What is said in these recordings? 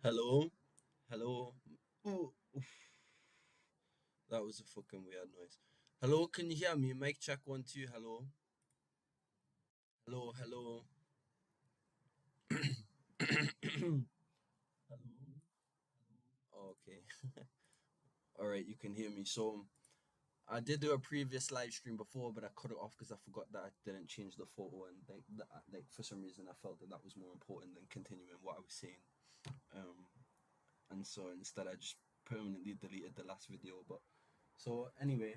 Hello? Hello? Ooh, oof. That was a fucking weird noise. Hello, can you hear me? Mic check 1 2. Hello? Hello, hello. Hello? Okay. Alright, you can hear me. So I did do a previous live stream before, but I cut it off because I forgot that I didn't change the photo, and like for some reason I felt that that was more important than continuing what I was saying. Um, and so instead I just permanently deleted the last video. But so anyway,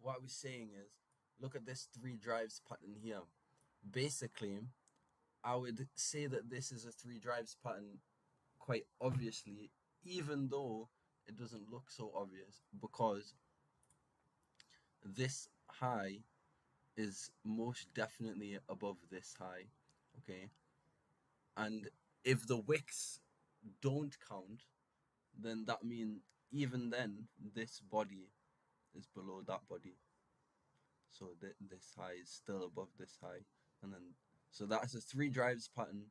what I was saying is, look at this three drives pattern here. Basically, I would say that this is a three drives pattern quite obviously, even though it doesn't look so obvious, because this high is most definitely above this high, okay? And if the wicks don't count, then that means even then this body is below that body. So this high is still above this high, and then so that's a three drives pattern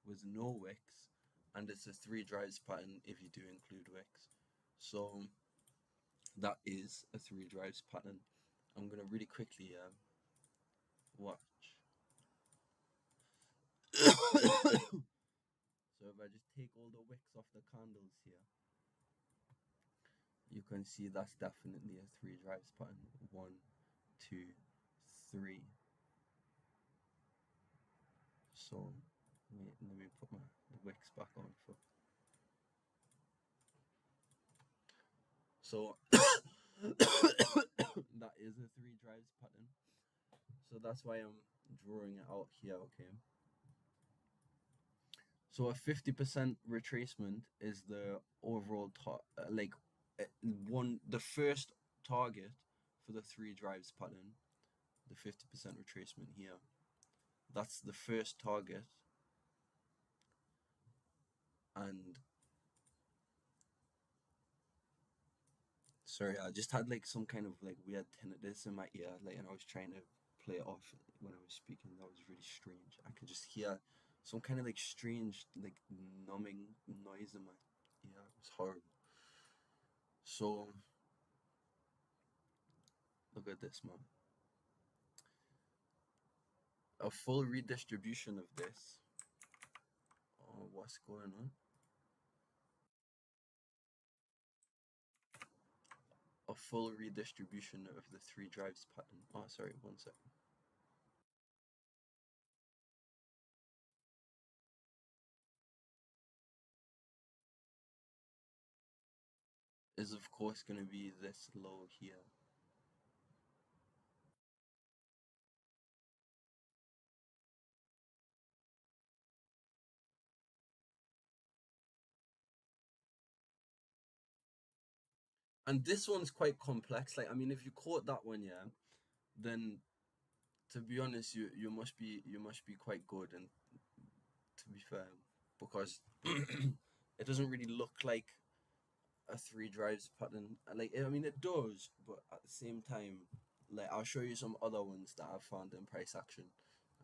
with no wicks, and it's a three drives pattern if you do include wicks. So that is a three drives pattern. I'm gonna really quickly watch. So if I just take all the wicks off the candles here, you can see that's definitely a three drives pattern. 1 2 3. So wait, let me put my the wicks back on for. So that is a three drives pattern. So that's why I'm drawing it out here, okay? So a 50% retracement is the overall the first target for the three drives pattern, the 50% retracement here. That's the first target, and sorry, I just had like some kind of like weird tinnitus in my ear, like, and I was trying to play it off when I was speaking. That was really strange. I could just hear some kind of like strange, like numbing noise in my ear. It was horrible. So look at this, man. A full redistribution of this. Oh, what's going on? A full redistribution of the three drives pattern. Oh, sorry, 1 second. Is of course going to be this low here. And this one's quite complex. Like, I mean, if you caught that one, yeah, then to be honest, you must be quite good. And to be fair, because it doesn't really look like a three drives pattern. Like, I mean, it does, but at the same time, like, I'll show you some other ones that I've found in price action,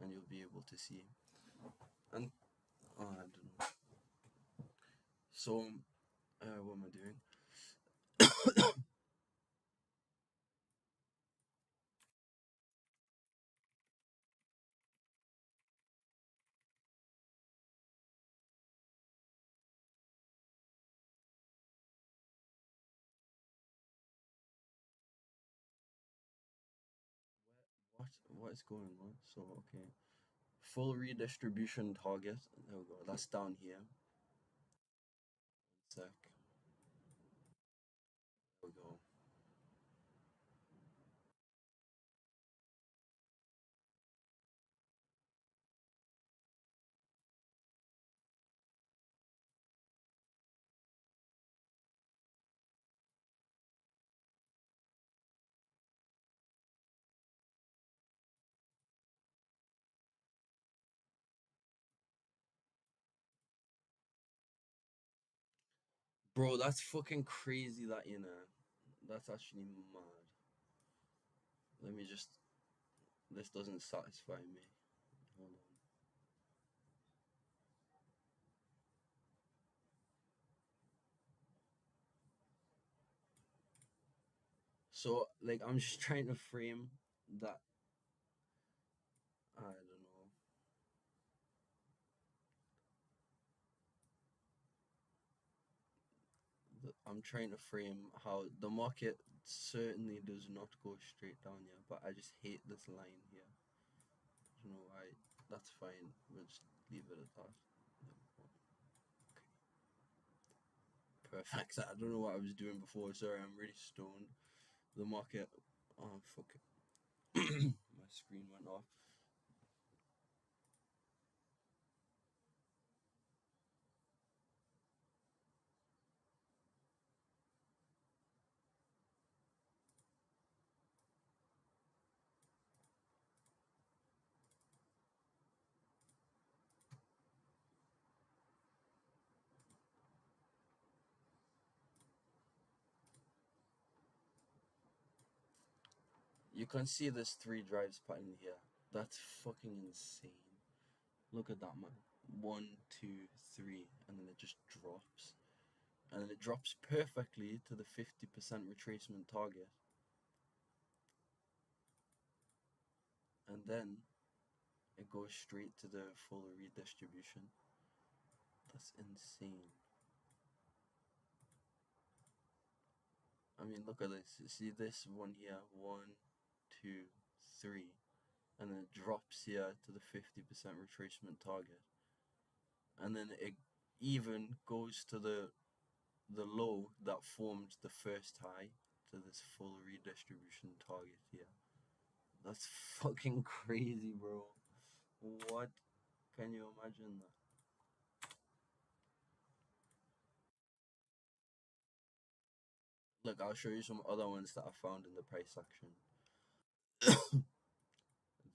and you'll be able to see. And oh, I don't know. So, what am I doing? What? What is going on? So, okay. Full redistribution target. There we go. That's down here. Sec. There we go. Bro, that's fucking crazy that, you know. That's actually mad. Let me just. This doesn't satisfy me. Hold on. So like I'm just trying to frame that. I don't know. I'm trying to frame how the market certainly does not go straight down here, but I just hate this line here. I don't know why. That's fine. We'll just leave it at that. Perfect. I don't know what I was doing before. Sorry, I'm really stoned. The market. Oh fuck it. My screen went off. You can see this three drives pattern here. That's fucking insane. Look at that, man. One, two, three, and then it just drops. And then it drops perfectly to the 50% retracement target. And then it goes straight to the full redistribution. That's insane. I mean, look at this. See this one here? One, two, three. And then it drops here to the 50% retracement target. And then it even goes to the low that formed the first high to this full redistribution target here. That's fucking crazy, bro. What? Can you imagine that? Look, I'll show you some other ones that I found in the price section.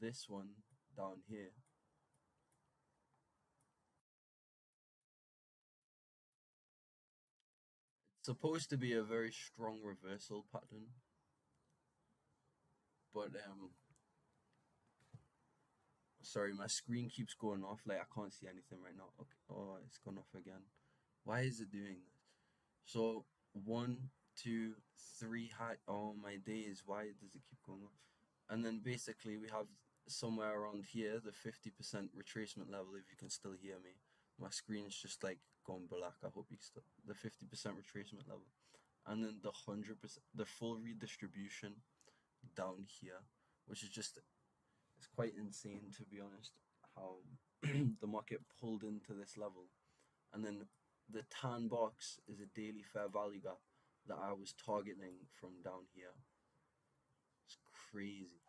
This one down here. It's supposed to be a very strong reversal pattern, but sorry, my screen keeps going off. Like I can't see anything right now. Okay, oh, it's gone off again. Why is it doing this? So one, two, three high. Oh my days! Why does it keep going off? And then basically we have somewhere around here the 50% retracement level. If you can still hear me, my screen's just like going black. I hope you still the 50% retracement level, and then the 100%, the full redistribution down here, which is just it's quite insane to be honest. How the market pulled into this level, and then the tan box is a daily fair value gap that I was targeting from down here. It's crazy.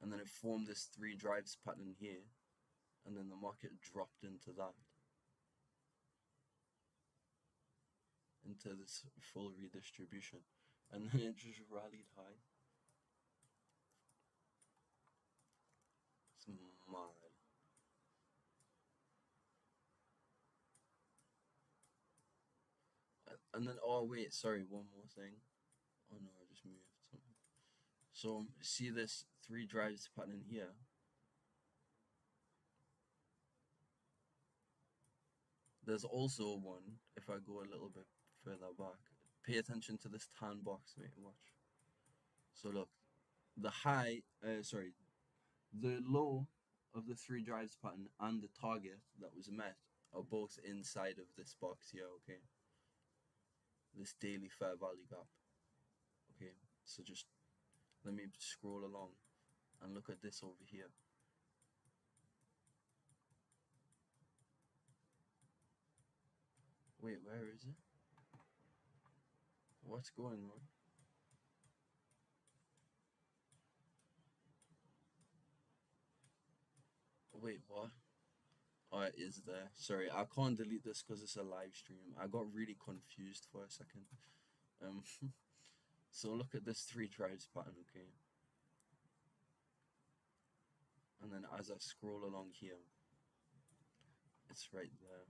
And then it formed this three drives pattern here, and then the market dropped into that, into this full redistribution, and then it just rallied high. It's mad. And then, oh wait, sorry, one more thing. Oh no, I just moved something. So see this three drives pattern here. There's also one. If I go a little bit further back, pay attention to this tan box, mate. Watch. So look, the high, sorry, the low of the three drives pattern and the target that was met are both inside of this box here, okay? This daily fair value gap, okay? So just let me scroll along and look at this over here. Wait, where is it? What's going on? Wait, what? Oh, it is there. Sorry, I can't delete this because it's a live stream. I got really confused for a second. Um, so look at this three drives pattern, okay? And then as I scroll along here, it's right there.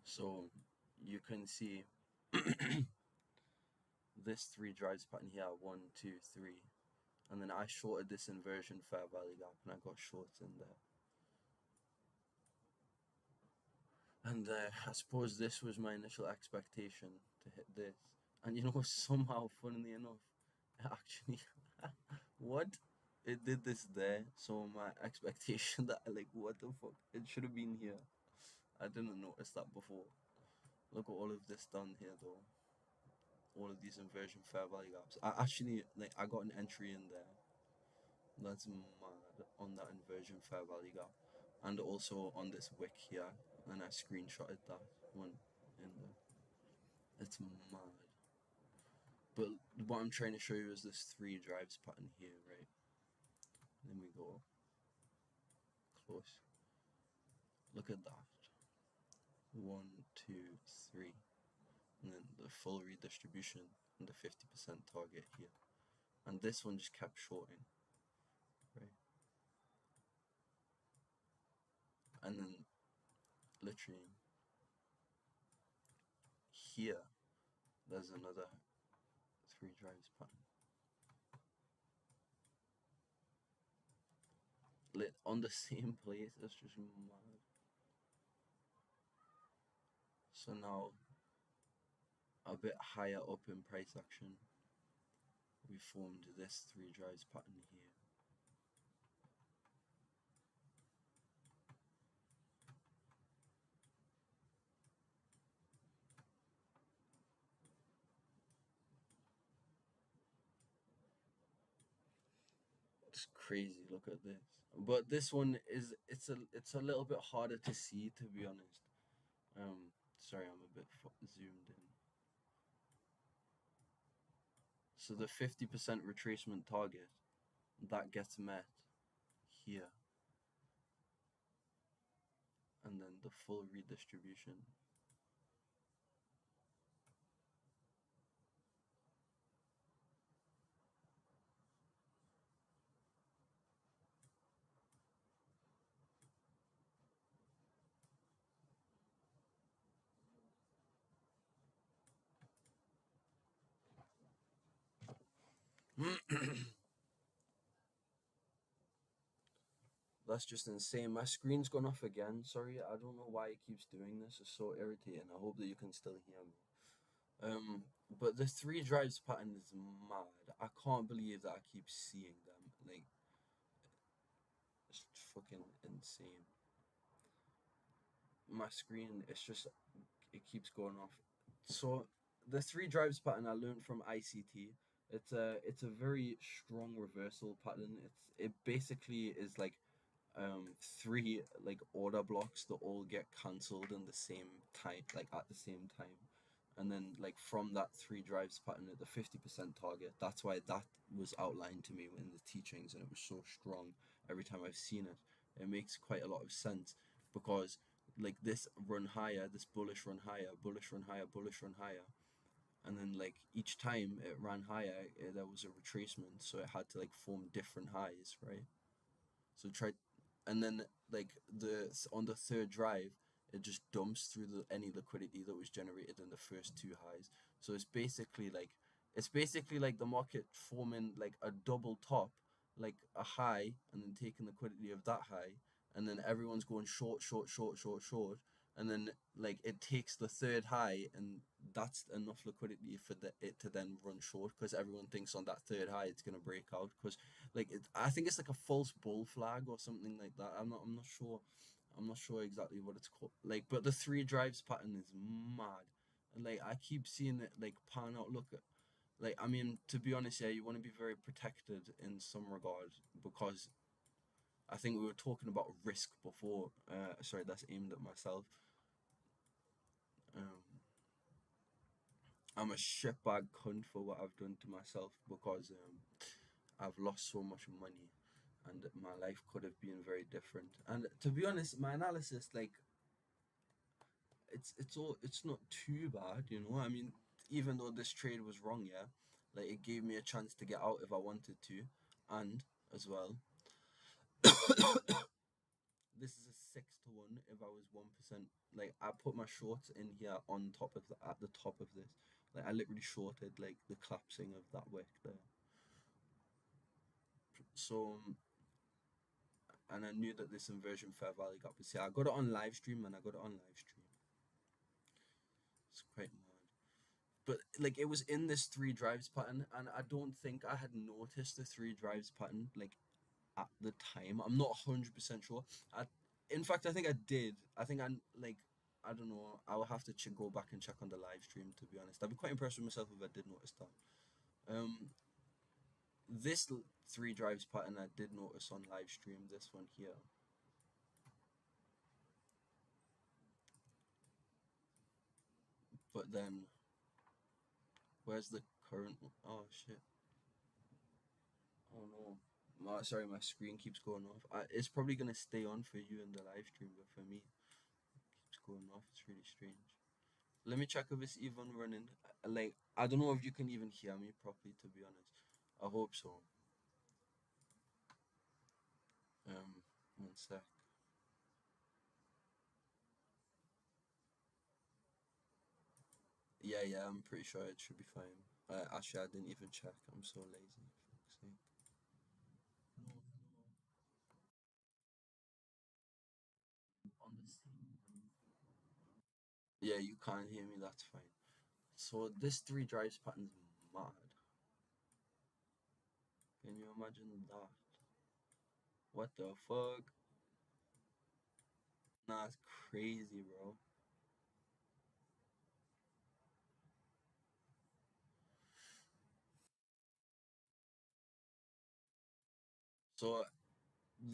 So you can see this three drives pattern here, one, two, three. And then I shorted this inversion fair value gap and I got shorts in there. And I suppose this was my initial expectation to hit this. And you know, somehow, funnily enough, it actually, what? It did this there. So my expectation that, like, what the fuck? It should have been here. I didn't notice that before. Look at all of this done here, though. All of these inversion fair value gaps. I actually, like, I got an entry in there. That's mad on that inversion fair value gap. And also on this wick here. And I screenshotted that one in there. It's mad. But what I'm trying to show you is this three drives pattern here, right? Let me go close. Look at that. 1, 2, 3. And then the full redistribution and the 50% target here. And this one just kept shorting, right? And then literally here, there's another three drives pattern. Lit on the same place, that's just mad. So now, a bit higher up in price action, we formed this three drives pattern here. It's crazy. Look at this. But this one is it's a little bit harder to see, to be honest. Sorry, I'm a bit zoomed in. So the 50% retracement target that gets met here, and then the full redistribution. That's just insane. My screen's gone off again. Sorry, I don't know why it keeps doing this. It's so irritating. I hope that you can still hear me. But the three drives pattern is mad. I can't believe that I keep seeing them. Like, it's fucking insane. My screen, it's just, it keeps going off. So the three drives pattern I learned from ICT. It's a very strong reversal pattern. It basically is like three like order blocks that all get cancelled in the same time, like at the same time. And then like from that three drives pattern at the 50% target, that's why that was outlined to me in the teachings, and it was so strong every time I've seen it. It makes quite a lot of sense because like this run higher, this bullish run higher, bullish run higher, bullish run higher, and then like each time it ran higher, there was a retracement, so it had to like form different highs, right? So try, and then like the on the third drive, it just dumps through any liquidity that was generated in the first two highs. So it's basically like the market forming like a double top, like a high, and then taking liquidity of that high, and then everyone's going short, short, short, short, short, and then like it takes the third high, and that's enough liquidity for it to then run short because everyone thinks on that third high it's gonna break out because like I think it's like a false bull flag or something like that. I'm not sure. I'm not sure exactly what it's called. Like, but the three drives pattern is mad. And like I keep seeing it like pan out. Look at like I mean to be honest, yeah, you want to be very protected in some regard because I think we were talking about risk before. Sorry, that's aimed at myself. Um, I'm a shitbag cunt for what I've done to myself because I've lost so much money and my life could have been very different. And to be honest, my analysis, like, it's not too bad, you know. I mean, even though this trade was wrong, yeah, like it gave me a chance to get out if I wanted to, and as well, this is a 6 to 1. If I was 1%, like I put my shorts in here on top of at the top of this, like I literally shorted like the collapsing of that wick there. So and I knew that this inversion fair value gap was here. I got it on live stream and I got it on live stream. It's quite mad. but like it was in this three drives pattern, and I don't think I had noticed the three drives pattern like at the time. I'm not 100% sure. I, in fact, I think I did. I think I like. I don't know. I will have to go back and check on the live stream. To be honest, I'd be quite impressed with myself if I did notice that. This three drives pattern I did notice on live stream. This one here, but then where's the current one? Oh shit! Oh no! Sorry, my screen keeps going off. It's probably gonna stay on for you in the live stream, but for me, it keeps going off. It's really strange. Let me check if it's even running. Like, I don't know if you can even hear me properly, to be honest. I hope so. One sec. Yeah, I'm pretty sure it should be fine. Actually, I didn't even check. I'm so lazy. Fuck's sake. Yeah, you can't hear me. That's fine. So this three drives pattern's mad. Can you imagine that? What the fuck? Nah, it's crazy, bro. So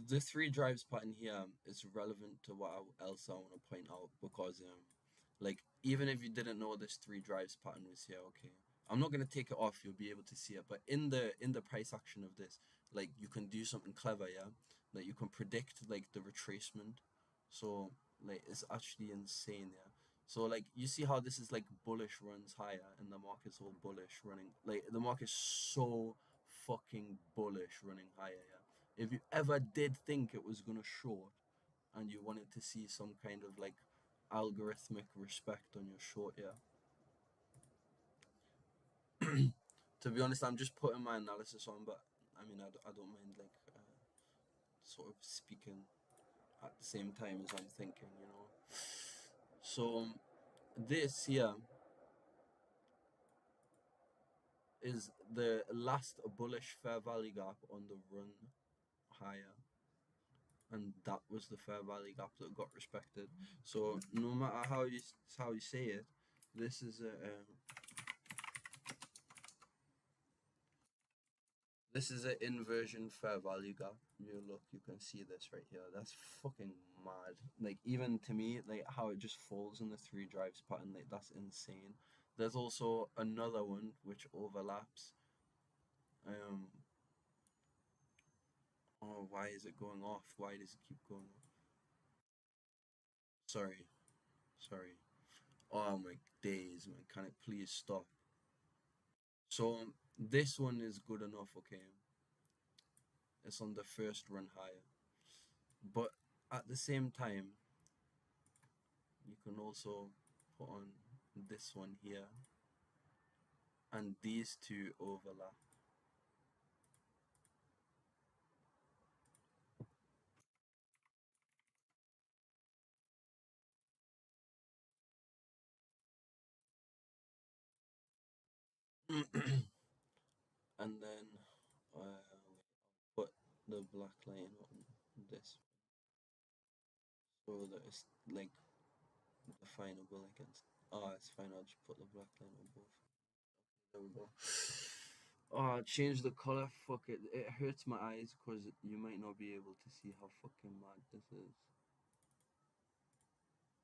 the three drives pattern here is relevant to what else I want to point out because like even if you didn't know this three drives pattern was here, okay, I'm not gonna take it off, you'll be able to see it, but in the price action of this, like you can do something clever, yeah, like you can predict like the retracement. So like it's actually insane, yeah. So like you see how this is like bullish runs higher and the market's all bullish running, like the market's so fucking bullish running higher, yeah. If you ever did think it was gonna short and you wanted to see some kind of like algorithmic respect on your short, yeah. To be honest, I'm just putting my analysis on, but I mean, I don't mind like sort of speaking at the same time as I'm thinking, you know. So this here is the last bullish fair value gap on the run higher, and that was the fair value gap that got respected. So no matter how you say it, this is a inversion fair value gap. You look, you can see this right here. That's fucking mad. Like even to me, like how it just falls in the three drives pattern, like that's insane. There's also another one which overlaps. Um, oh, why is it going off? Why does it keep going off? Sorry, sorry. Oh my days, man. Can it please stop? So this one is good enough, okay? It's on the first run higher. But at the same time, you can also put on this one here, and these two overlap. And then put the black line on this so that it's like definable against. Oh, it's fine. I'll just put the black line on both. There we go. Oh, change the color. Fuck it. It hurts my eyes because you might not be able to see how fucking mad this is.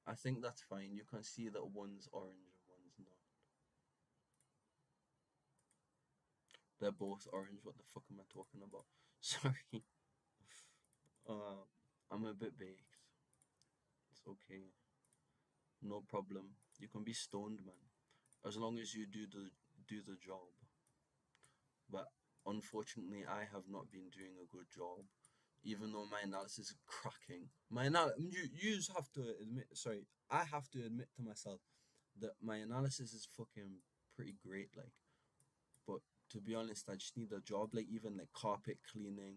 I think that's fine. You can see that one's orange and one's not. They're both orange. What the fuck am I talking about? Sorry. Uh, I'm a bit baked. It's okay. No problem. You can be stoned, man. As long as you do the job. But unfortunately, I have not been doing a good job. Even though my analysis is cracking. You just have to admit. Sorry, I have to admit to myself that my analysis is fucking pretty great. Like, but to be honest, I just need a job. Like even like carpet cleaning,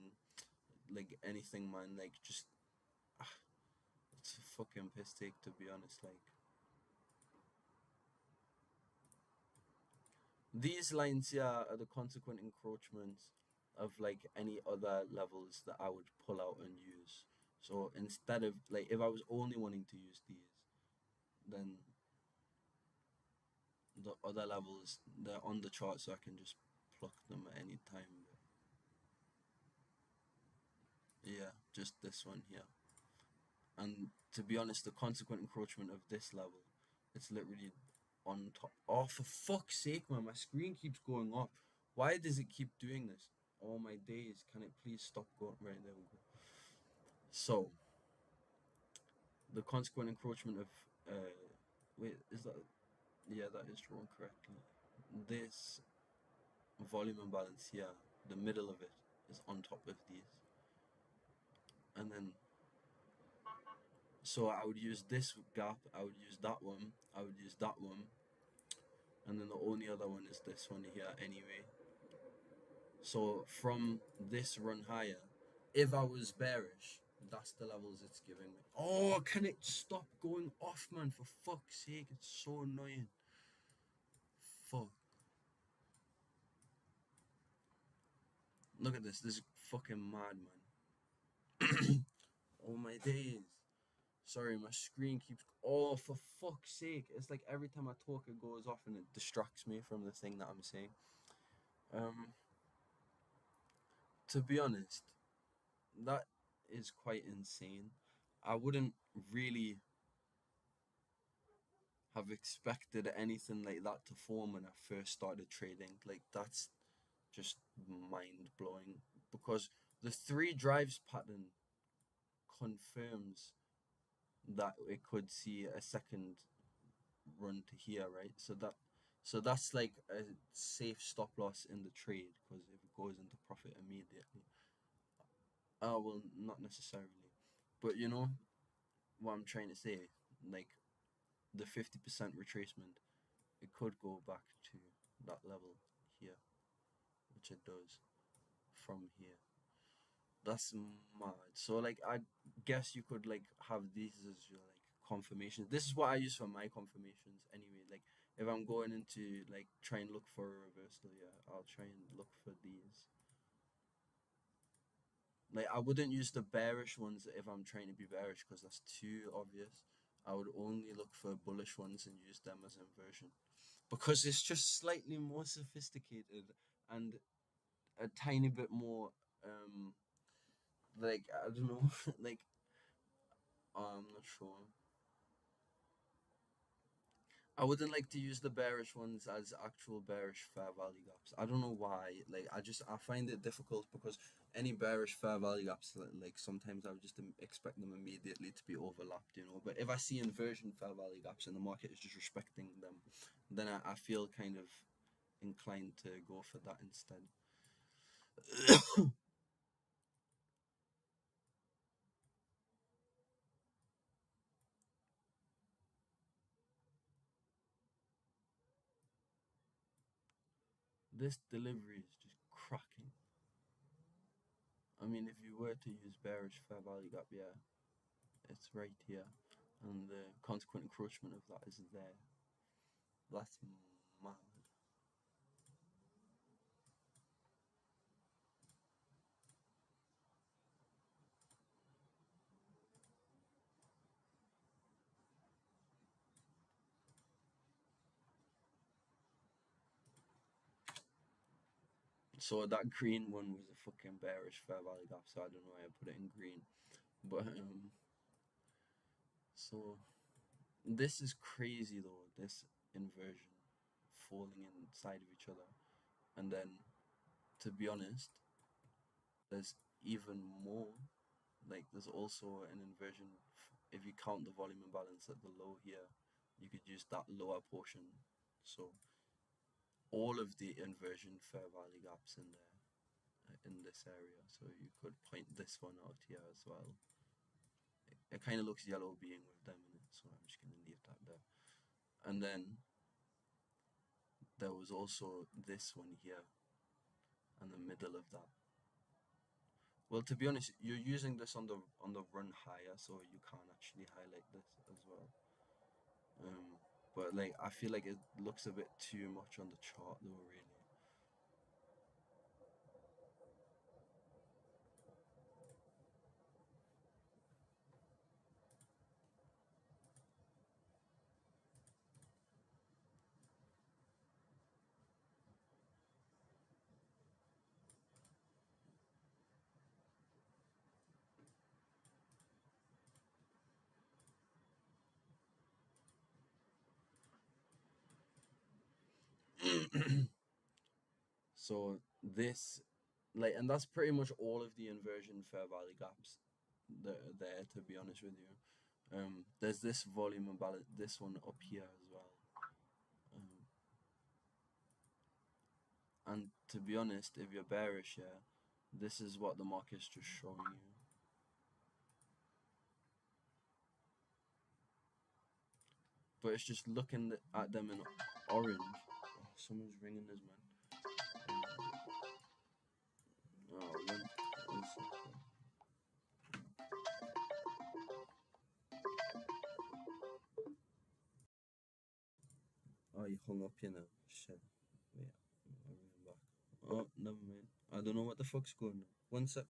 like anything, man. Like just ah, it's a fucking piss take to be honest. Like These lines here are the consequent encroachments of like any other levels that I would pull out and use. So instead of like if I was only wanting to use these, then the other levels they're on the chart so I can just pluck them at any time. Yeah, just this one here. And to be honest, the consequent encroachment of this level, it's literally on top. Oh, for fuck's sake, man, my screen keeps going off. Why does it keep doing this? Oh my days, can it please stop going? Right, there we go. So, the consequent encroachment of, wait, is that, yeah, that is drawn correctly. This volume imbalance here, the middle of it, is on top of these. And then, so I would use this gap, I would use that one, I would use that one, and then the only other one is this one here anyway. So from this run higher, if I was bearish, that's the levels it's giving me. Oh, can it stop going off, man? For fuck's sake, it's so annoying. Fuck. Look at this. This is fucking mad, man. Oh my days. Sorry, my screen keeps. Oh, for fuck's sake! It's like every time I talk, it goes off and it distracts me from the thing that I'm saying. Um, to be honest, that is quite insane. I wouldn't really have expected anything like that to form when I first started trading. Like that's just mind blowing because the three drives pattern confirms that it could see a second run to here, right? So that's like a safe stop loss in the trade because if it goes into profit immediately. Well, not necessarily, but you know what I'm trying to say. Like the 50% retracement, it could go back to that level here, which it does from here. That's mad. So like I guess you could like have these as your like confirmations. This is what I use for my confirmations anyway. Like if I'm going into like try and look for a reversal, yeah, I'll try and look for these. Like I wouldn't use the bearish ones if I'm trying to be bearish because that's too obvious. I would only look for bullish ones and use them as inversion because it's just slightly more sophisticated and a tiny bit more like I don't know like I'm not sure. I wouldn't like to use the bearish ones as actual bearish fair value gaps. I don't know why. Like I find it difficult because any bearish fair value gaps, like sometimes I would just expect them immediately to be overlapped, you know. But if I see inversion fair value gaps and the market is just respecting them, then I feel kind of inclined to go for that instead. This delivery is just cracking. I mean, if you were to use bearish fair value gap, yeah, it's right here, and the consequent encroachment of that is there. That's mad. So that green one was a fucking bearish fair value gap, so I don't know why I put it in green. But so this is crazy though. This inversion falling inside of each other, and then to be honest, there's even more. Like there's also an inversion. If you count the volume imbalance at the low here, you could use that lower portion. So all of the inversion fair value gaps in there in this area. So you could point this one out here as well. It kind of looks yellow being with them in it, so I'm just gonna leave that there. And then there was also this one here and the middle of that. Well, to be honest, you're using this on the run higher, so you can't actually highlight this as well. Um, But like I feel like it looks a bit too much on the chart though, really. So this, like, and that's pretty much all of the inversion fair value gaps that are there. To be honest with you, there's this volume imbalance, this one up here as well. Um, and to be honest, if you're bearish here, this is what the market's just showing you. But it's just looking at them in orange. Oh, someone's ringing us, man. Oh, one second. Oh, you hung up, you know. Shit. Wait, I'll ring him back. Oh, never mind. I don't know what the fuck's going on. One sec.